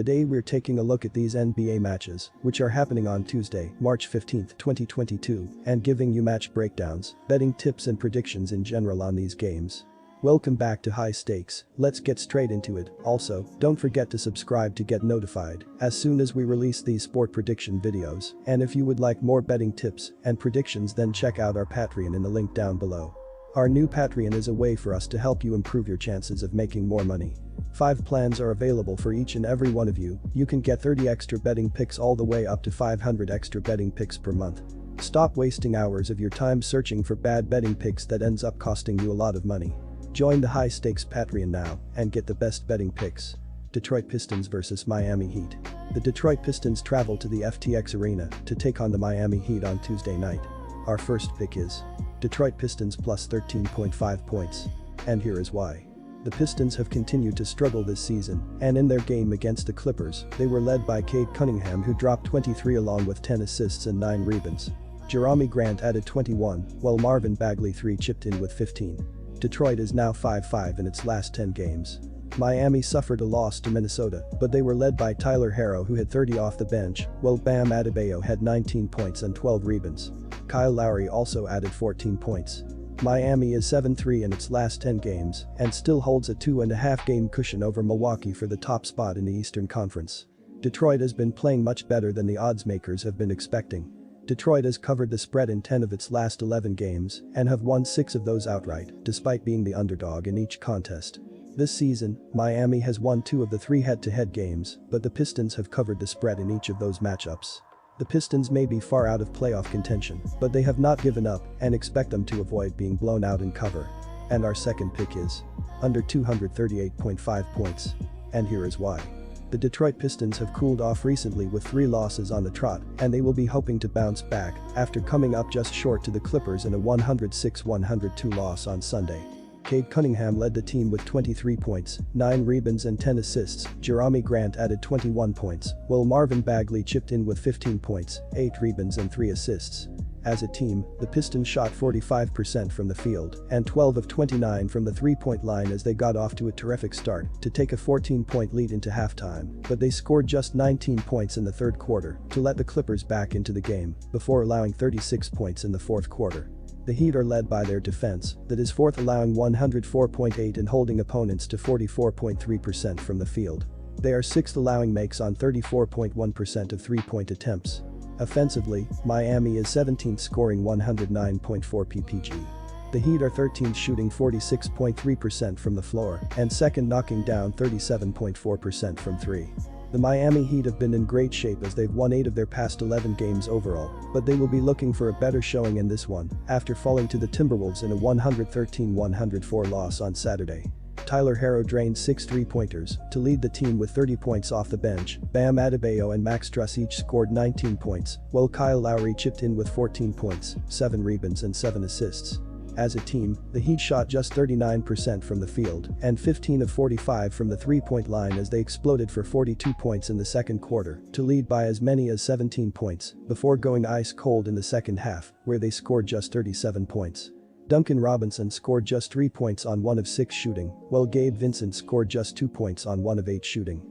Today we're taking a look at these NBA matches, which are happening on Tuesday, March 15, 2022, and giving you match breakdowns, betting tips and predictions in general on these games. Welcome back to High Stakes, let's get straight into it. Also, don't forget to subscribe to get notified as soon as we release these sport prediction videos, and if you would like more betting tips and predictions, then check out our Patreon in the link down below. Our new Patreon is a way for us to help you improve your chances of making more money. 5 plans are available for each and every one of you. You can get 30 extra betting picks all the way up to 500 extra betting picks per month. Stop wasting hours of your time searching for bad betting picks that ends up costing you a lot of money. Join the High Stakes Patreon now and get the best betting picks. Detroit Pistons vs Miami Heat. The Detroit Pistons travel to the FTX Arena to take on the Miami Heat on Tuesday night. Our first pick is Detroit Pistons plus 13.5 points. And here is why. The Pistons have continued to struggle this season, and in their game against the Clippers, they were led by Cade Cunningham, who dropped 23 along with 10 assists and 9 rebounds. Jerami Grant added 21, while Marvin Bagley III chipped in with 15. Detroit is now 5-5 in its last 10 games. Miami suffered a loss to Minnesota, but they were led by Tyler Herro, who had 30 off the bench, while Bam Adebayo had 19 points and 12 rebounds. Kyle Lowry also added 14 points. Miami is 7-3 in its last 10 games and still holds a 2.5 game cushion over Milwaukee for the top spot in the Eastern Conference. Detroit has been playing much better than the odds makers have been expecting. Detroit has covered the spread in 10 of its last 11 games and have won 6 of those outright, despite being the underdog in each contest. This season, Miami has won 2 of the 3 head-to-head games, but the Pistons have covered the spread in each of those matchups. The Pistons may be far out of playoff contention, but they have not given up and expect them to avoid being blown out in cover. And our second pick is under 238.5 points. And here is why. The Detroit Pistons have cooled off recently with 3 losses on the trot, and they will be hoping to bounce back after coming up just short to the Clippers in a 106-102 loss on Sunday. Cade Cunningham led the team with 23 points, 9 rebounds and 10 assists. Jerami Grant added 21 points, while Marvin Bagley chipped in with 15 points, 8 rebounds and 3 assists. As a team, the Pistons shot 45% from the field and 12 of 29 from the three-point line as they got off to a terrific start to take a 14-point lead into halftime, but they scored just 19 points in the third quarter to let the Clippers back into the game before allowing 36 points in the fourth quarter. The Heat are led by their defense, that is fourth, allowing 104.8 and holding opponents to 44.3% from the field. They are sixth, allowing makes on 34.1% of three-point attempts. Offensively, Miami is 17th, scoring 109.4 ppg. The Heat are 13th, shooting 46.3% from the floor, and second, knocking down 37.4% from 3. The Miami Heat have been in great shape as they've won 8 of their past 11 games overall, but they will be looking for a better showing in this one after falling to the Timberwolves in a 113-104 loss on Saturday. Tyler Herro drained 6 three-pointers to lead the team with 30 points off the bench. Bam Adebayo and Max Strus each scored 19 points, while Kyle Lowry chipped in with 14 points, 7 rebounds and 7 assists. As a team, the Heat shot just 39% from the field and 15 of 45 from the three-point line as they exploded for 42 points in the second quarter to lead by as many as 17 points before going ice cold in the second half, where they scored just 37 points. Duncan Robinson scored just 3 points on 1 of 6 shooting, while Gabe Vincent scored just 2 points on 1 of 8 shooting.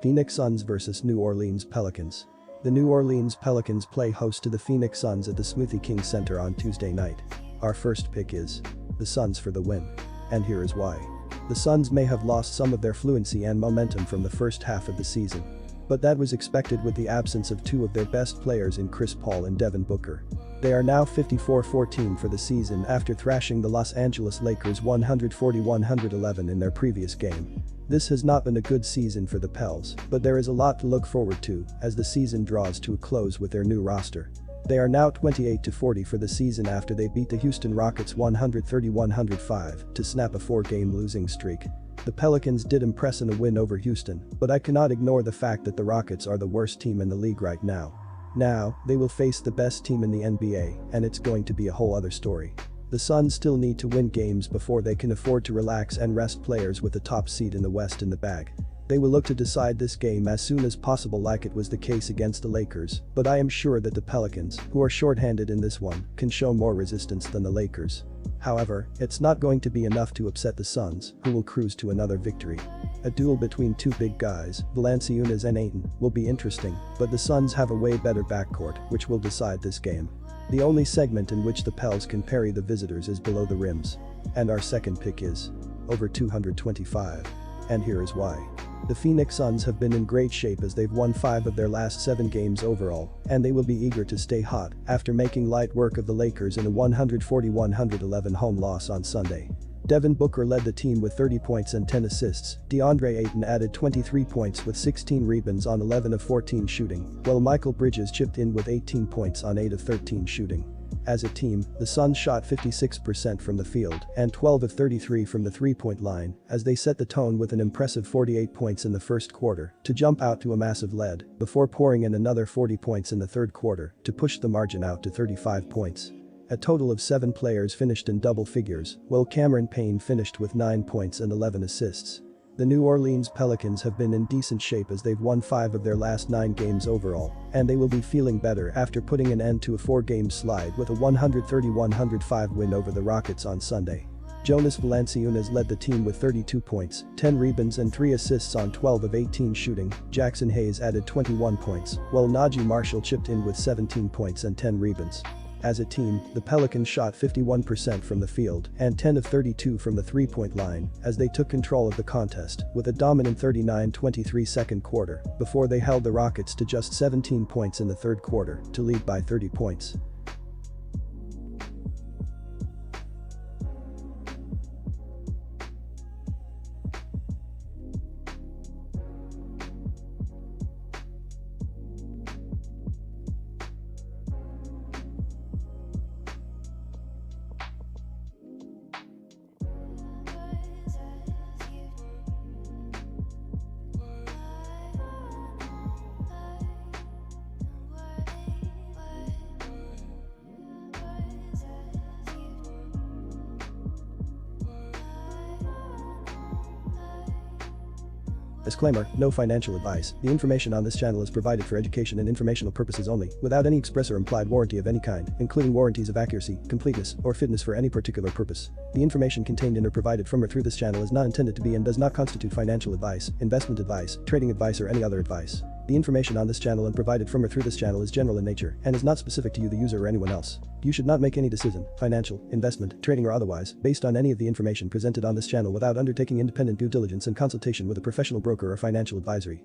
Phoenix Suns vs New Orleans Pelicans. The New Orleans Pelicans play host to the Phoenix Suns at the Smoothie King Center on Tuesday night. Our first pick is the Suns for the win. And here is why. The Suns may have lost some of their fluency and momentum from the first half of the season, but that was expected with the absence of 2 of their best players in Chris Paul and Devin Booker. They are now 54-14 for the season after thrashing the Los Angeles Lakers 140-111 in their previous game. This has not been a good season for the Pels, but there is a lot to look forward to as the season draws to a close with their new roster. They are now 28-40 for the season after they beat the Houston Rockets 130-105 to snap a 4-game losing streak. The Pelicans did impress in a win over Houston, but I cannot ignore the fact that the Rockets are the worst team in the league right now. Now, they will face the best team in the NBA, and it's going to be a whole other story. The Suns still need to win games before they can afford to relax and rest players with the top seed in the West in the bag. They will look to decide this game as soon as possible, like it was the case against the Lakers, but I am sure that the Pelicans, who are shorthanded in this one, can show more resistance than the Lakers. However, it's not going to be enough to upset the Suns, who will cruise to another victory. A duel between two big guys, Valanciunas and Ayton, will be interesting, but the Suns have a way better backcourt, which will decide this game. The only segment in which the Pels can parry the visitors is below the rims. And our second pick is over 225. And here is why. The Phoenix Suns have been in great shape as they've won 5 of their last 7 games overall, and they will be eager to stay hot after making light work of the Lakers in a 140-111 home loss on Sunday. Devin Booker led the team with 30 points and 10 assists. DeAndre Ayton added 23 points with 16 rebounds on 11 of 14 shooting, while Michael Bridges chipped in with 18 points on 8 of 13 shooting. As a team, the Suns shot 56% from the field and 12 of 33 from the three-point line as they set the tone with an impressive 48 points in the first quarter to jump out to a massive lead before pouring in another 40 points in the third quarter to push the margin out to 35 points. A total of 7 players finished in double figures, while Cameron Payne finished with 9 points and 11 assists. The New Orleans Pelicans have been in decent shape as they've won 5 of their last 9 games overall, and they will be feeling better after putting an end to a 4-game slide with a 130-105 win over the Rockets on Sunday. Jonas Valanciunas led the team with 32 points, 10 rebounds and 3 assists on 12 of 18 shooting. Jackson Hayes added 21 points, while Najee Marshall chipped in with 17 points and 10 rebounds. As a team, the Pelicans shot 51% from the field and 10 of 32 from the three-point line as they took control of the contest with a dominant 39-23 second quarter before they held the Rockets to just 17 points in the third quarter to lead by 30 points. Disclaimer, no financial advice. The information on this channel is provided for education and informational purposes only, without any express or implied warranty of any kind, including warranties of accuracy, completeness, or fitness for any particular purpose. The information contained in or provided from or through this channel is not intended to be and does not constitute financial advice, investment advice, trading advice, or any other advice. The information on this channel and provided from or through this channel is general in nature and is not specific to you, the user, or anyone else. You should not make any decision, financial, investment, trading, or otherwise, based on any of the information presented on this channel without undertaking independent due diligence and consultation with a professional broker or financial advisory.